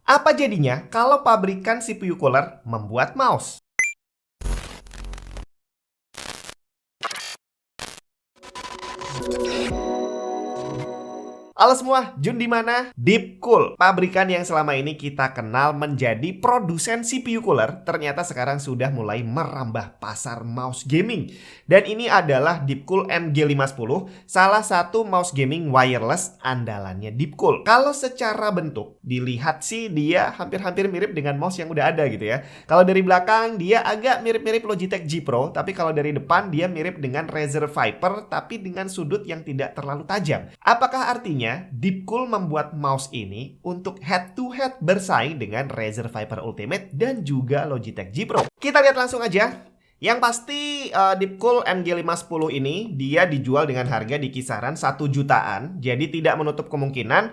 Apa jadinya kalau pabrikan CPU cooler membuat mouse? Halo semua, Jun di mana? Deepcool, pabrikan yang selama ini kita kenal menjadi produsen CPU cooler, ternyata sekarang sudah mulai merambah pasar mouse gaming. Dan ini adalah Deepcool MG510, salah satu mouse gaming wireless andalannya Deepcool. Kalau secara bentuk dilihat sih dia hampir-hampir mirip dengan mouse yang udah ada gitu ya. Kalau dari belakang dia agak mirip-mirip Logitech G Pro, tapi kalau dari depan dia mirip dengan Razer Viper tapi dengan sudut yang tidak terlalu tajam. Apakah artinya Deepcool membuat mouse ini untuk head-to-head bersaing dengan Razer Viper Ultimate dan juga Logitech G Pro? Kita lihat langsung aja. Yang pasti Deepcool MG510 ini dia dijual dengan harga di kisaran 1 jutaan. Jadi tidak menutup kemungkinan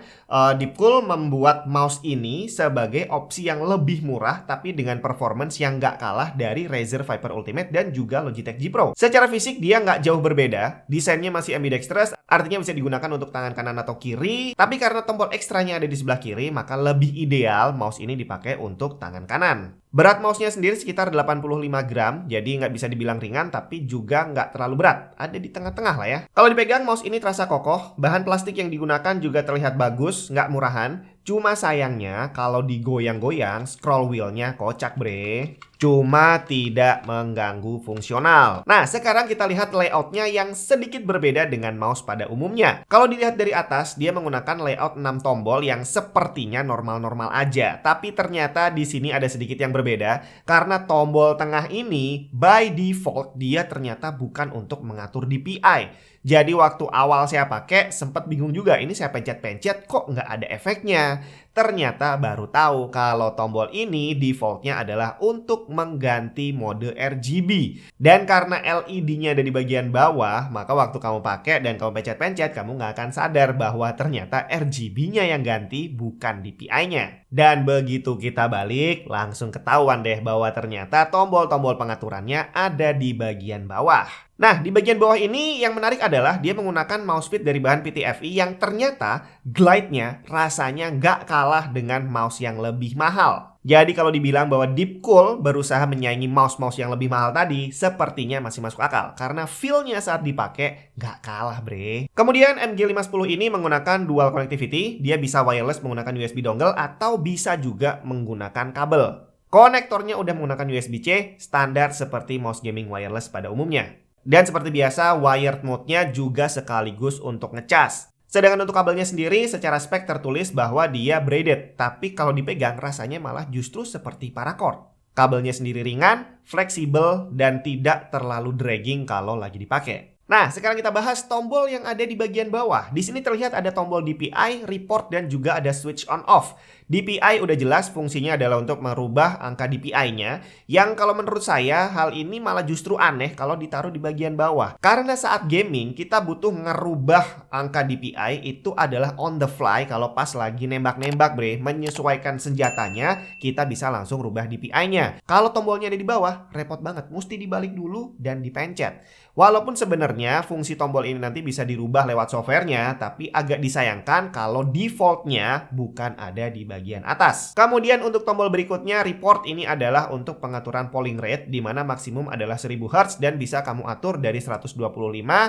Deepcool membuat mouse ini sebagai opsi yang lebih murah tapi dengan performance yang nggak kalah dari Razer Viper Ultimate dan juga Logitech G Pro. Secara fisik dia nggak jauh berbeda. Desainnya masih ambidextrous, artinya bisa digunakan untuk tangan kanan atau kiri. Tapi karena tombol ekstranya ada di sebelah kiri, maka lebih ideal mouse ini dipakai untuk tangan kanan. Berat mouse-nya sendiri sekitar 85 gram, jadi nggak bisa dibilang ringan tapi juga nggak terlalu berat. Ada di tengah-tengah lah ya. Kalau dipegang, mouse ini terasa kokoh, bahan plastik yang digunakan juga terlihat bagus, nggak murahan. Cuma sayangnya kalau digoyang-goyang, scroll wheel-nya kocak bre. Cuma tidak mengganggu fungsional. Nah, sekarang kita lihat layoutnya yang sedikit berbeda dengan mouse pada umumnya. Kalau dilihat dari atas, dia menggunakan layout 6 tombol yang sepertinya normal-normal aja. Tapi ternyata di sini ada sedikit yang berbeda. Karena tombol tengah ini, by default, dia ternyata bukan untuk mengatur DPI. Jadi waktu awal saya pakai sempat bingung juga, ini saya pencet-pencet kok nggak ada efeknya. Ternyata baru tahu kalau tombol ini defaultnya adalah untuk mengganti mode RGB. Dan karena LED-nya ada di bagian bawah, maka waktu kamu pakai dan kamu pencet-pencet, kamu nggak akan sadar bahwa ternyata RGB-nya yang ganti bukan DPI-nya. Dan begitu kita balik, langsung ketahuan deh bahwa ternyata tombol-tombol pengaturannya ada di bagian bawah. Nah, di bagian bawah ini yang menarik adalah dia menggunakan mousepad dari bahan PTFE yang ternyata glide-nya rasanya nggak kalah dengan mouse yang lebih mahal. Jadi kalau dibilang bahwa Deepcool berusaha menyaingi mouse-mouse yang lebih mahal tadi, sepertinya masih masuk akal. Karena feel-nya saat dipakai nggak kalah bre. Kemudian MG510 ini menggunakan dual connectivity. Dia bisa wireless menggunakan USB dongle atau bisa juga menggunakan kabel. Konektornya udah menggunakan USB-C, standar seperti mouse gaming wireless pada umumnya. Dan seperti biasa, wired mode-nya juga sekaligus untuk ngecas. Sedangkan untuk kabelnya sendiri, secara spek tertulis bahwa dia braided. Tapi kalau dipegang, rasanya malah justru seperti paracord. Kabelnya sendiri ringan, fleksibel, dan tidak terlalu dragging kalau lagi dipakai. Nah, sekarang kita bahas tombol yang ada di bagian bawah. Di sini terlihat ada tombol DPI, report, dan juga ada switch on off. DPI udah jelas fungsinya adalah untuk merubah angka DPI-nya. Yang kalau menurut saya, hal ini malah justru aneh kalau ditaruh di bagian bawah. Karena saat gaming, kita butuh ngerubah angka DPI itu adalah on the fly. Kalau pas lagi nembak-nembak bre, menyesuaikan senjatanya, kita bisa langsung rubah DPI-nya. Kalau tombolnya ada di bawah, repot banget. Mesti dibalik dulu dan dipencet. Walaupun sebenarnya fungsi tombol ini nanti bisa dirubah lewat softwarenya, tapi agak disayangkan kalau defaultnya bukan ada di bagian atas. Kemudian untuk tombol berikutnya, report, ini adalah untuk pengaturan polling rate, di mana maksimum adalah 1000 Hz dan bisa kamu atur dari 125,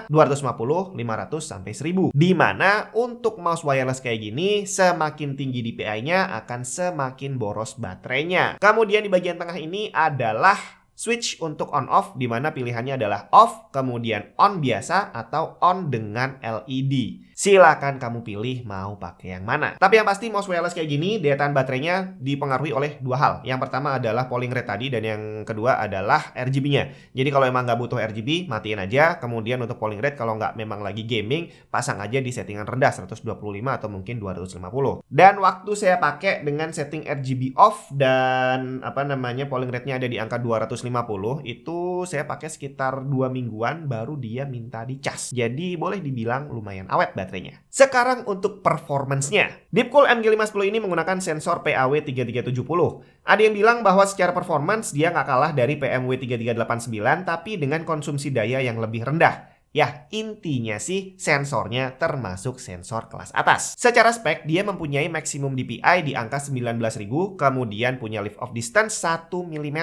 250, 500, sampai 1000. Di mana untuk mouse wireless kayak gini, semakin tinggi DPI-nya akan semakin boros baterainya. Kemudian di bagian tengah ini adalah switch untuk on off, di mana pilihannya adalah off, kemudian on biasa atau on dengan LED. Silakan kamu pilih mau pakai yang mana. Tapi yang pasti mouse wireless kayak gini daya tahan baterainya dipengaruhi oleh dua hal. Yang pertama adalah polling rate tadi dan yang kedua adalah RGB-nya. Jadi kalau emang nggak butuh RGB, matiin aja. Kemudian untuk polling rate kalau nggak memang lagi gaming, pasang aja di settingan rendah 125 atau mungkin 250. Dan waktu saya pakai dengan setting RGB off dan polling rate-nya ada di angka 250, itu saya pakai sekitar 2 mingguan baru dia minta dicas. Jadi boleh dibilang lumayan awet baterainya. Sekarang untuk performance-nya. Deepcool MG510 ini menggunakan sensor PAW3370. Ada yang bilang bahwa secara performance dia nggak kalah dari PMW3389 tapi dengan konsumsi daya yang lebih rendah. Ya, intinya sih sensornya termasuk sensor kelas atas. Secara spek, dia mempunyai maksimum DPI di angka 19.000, kemudian punya lift off distance 1 mm.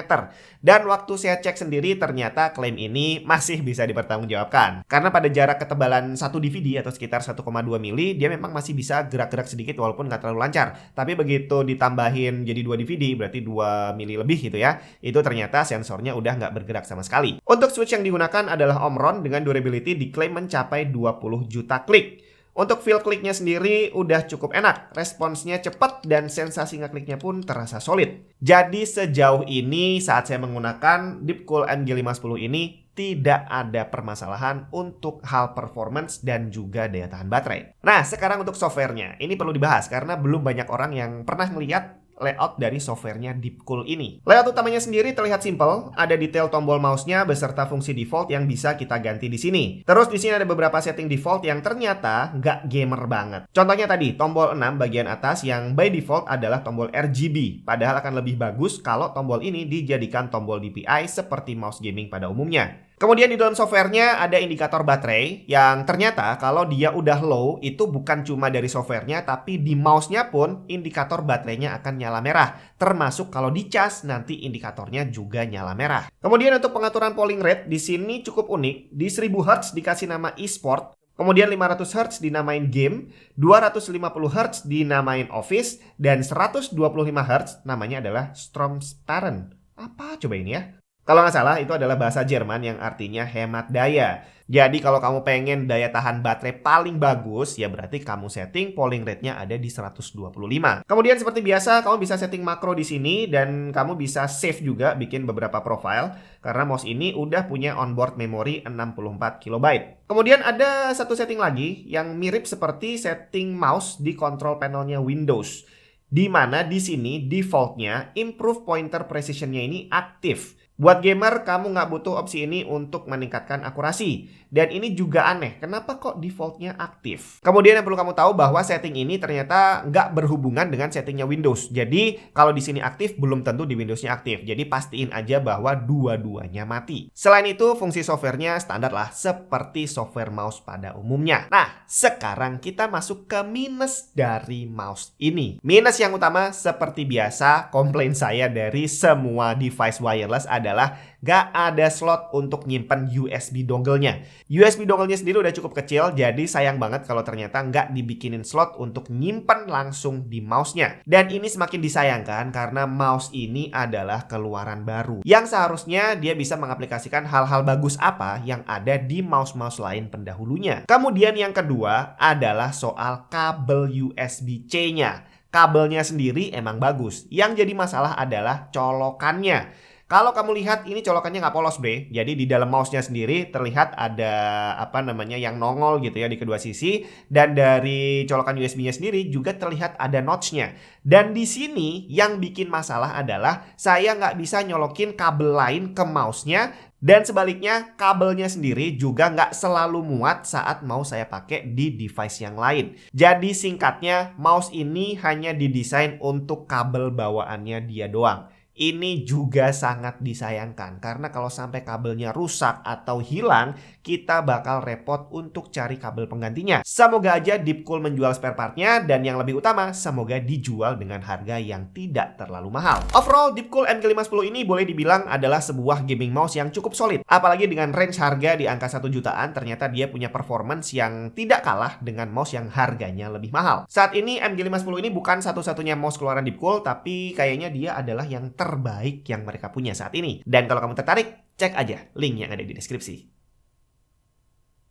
Dan waktu saya cek sendiri, ternyata klaim ini masih bisa dipertanggungjawabkan. Karena pada jarak ketebalan 1 DVD atau sekitar 1,2 mm, dia memang masih bisa gerak-gerak sedikit walaupun nggak terlalu lancar. Tapi begitu ditambahin jadi 2 DVD, berarti 2 mm lebih gitu ya, itu ternyata sensornya udah nggak bergerak sama sekali. Untuk switch yang digunakan adalah Omron dengan durability diklaim mencapai 20 juta klik. Untuk feel kliknya sendiri udah cukup enak, responsnya cepat dan sensasi ngekliknya pun terasa solid. Jadi sejauh ini saat saya menggunakan Deepcool MG510 ini tidak ada permasalahan untuk hal performance dan juga daya tahan baterai. Nah, sekarang untuk softwarenya, ini perlu dibahas karena belum banyak orang yang pernah melihat layout dari softwarenya Deepcool ini. Layout utamanya sendiri terlihat simple, ada detail tombol mouse-nya beserta fungsi default yang bisa kita ganti di sini. Terus di sini ada beberapa setting default yang ternyata nggak gamer banget. Contohnya tadi, tombol 6 bagian atas yang by default adalah tombol RGB, padahal akan lebih bagus kalau tombol ini dijadikan tombol DPI seperti mouse gaming pada umumnya. Kemudian di dalam softwarenya ada indikator baterai yang ternyata kalau dia udah low itu bukan cuma dari softwarenya tapi di mouse-nya pun indikator baterainya akan nyala merah. Termasuk kalau dicas nanti indikatornya juga nyala merah. Kemudian untuk pengaturan polling rate di sini cukup unik. Di 1000 Hz dikasih nama eSport. Kemudian 500 Hz dinamain game, 250 Hz dinamain office, dan 125 Hz namanya adalah Stromsparen. Apa coba ini ya? Kalau nggak salah itu adalah bahasa Jerman yang artinya hemat daya. Jadi kalau kamu pengen daya tahan baterai paling bagus, ya berarti kamu setting polling rate-nya ada di 125. Kemudian seperti biasa, kamu bisa setting makro di sini dan kamu bisa save juga bikin beberapa profile karena mouse ini udah punya onboard memory 64 KB. Kemudian ada satu setting lagi yang mirip seperti setting mouse di control panelnya Windows. Di mana di sini defaultnya improve pointer precision-nya ini aktif. Buat gamer, kamu nggak butuh opsi ini untuk meningkatkan akurasi. Dan ini juga aneh, kenapa kok defaultnya aktif? Kemudian yang perlu kamu tahu bahwa setting ini ternyata nggak berhubungan dengan settingnya Windows. Jadi kalau di sini aktif, belum tentu di Windowsnya aktif. Jadi pastiin aja bahwa dua-duanya mati. Selain itu, fungsi softwarenya standar lah, seperti software mouse pada umumnya. Nah, sekarang kita masuk ke minus dari mouse ini. Minus yang utama, seperti biasa, komplain saya dari semua device wireless adalah gak ada slot untuk nyimpan USB dongle-nya. USB dongle-nya sendiri udah cukup kecil, jadi sayang banget kalau ternyata nggak dibikinin slot untuk nyimpan langsung di mouse-nya. Dan ini semakin disayangkan karena mouse ini adalah keluaran baru, yang seharusnya dia bisa mengaplikasikan hal-hal bagus apa yang ada di mouse-mouse lain pendahulunya. Kemudian yang kedua adalah soal kabel USB-C-nya. Kabelnya sendiri emang bagus, yang jadi masalah adalah colokannya. Kalau kamu lihat ini colokannya nggak polos bre, jadi di dalam mouse-nya sendiri terlihat ada yang nongol gitu ya di kedua sisi, dan dari colokan USB-nya sendiri juga terlihat ada notch-nya. Dan di sini yang bikin masalah adalah saya nggak bisa nyolokin kabel lain ke mouse-nya, dan sebaliknya kabelnya sendiri juga nggak selalu muat saat mau saya pakai di device yang lain. Jadi singkatnya mouse ini hanya didesain untuk kabel bawaannya dia doang. Ini juga sangat disayangkan karena kalau sampai kabelnya rusak atau hilang, kita bakal repot untuk cari kabel penggantinya. Semoga aja Deepcool menjual spare partnya, dan yang lebih utama, semoga dijual dengan harga yang tidak terlalu mahal. Overall, Deepcool MG510 ini boleh dibilang adalah sebuah gaming mouse yang cukup solid. Apalagi dengan range harga di angka 1 jutaan, ternyata dia punya performance yang tidak kalah dengan mouse yang harganya lebih mahal. Saat ini MG510 ini bukan satu-satunya mouse keluaran Deepcool, tapi kayaknya dia adalah yang terbaik yang mereka punya saat ini. Dan kalau kamu tertarik, cek aja link yang ada di deskripsi.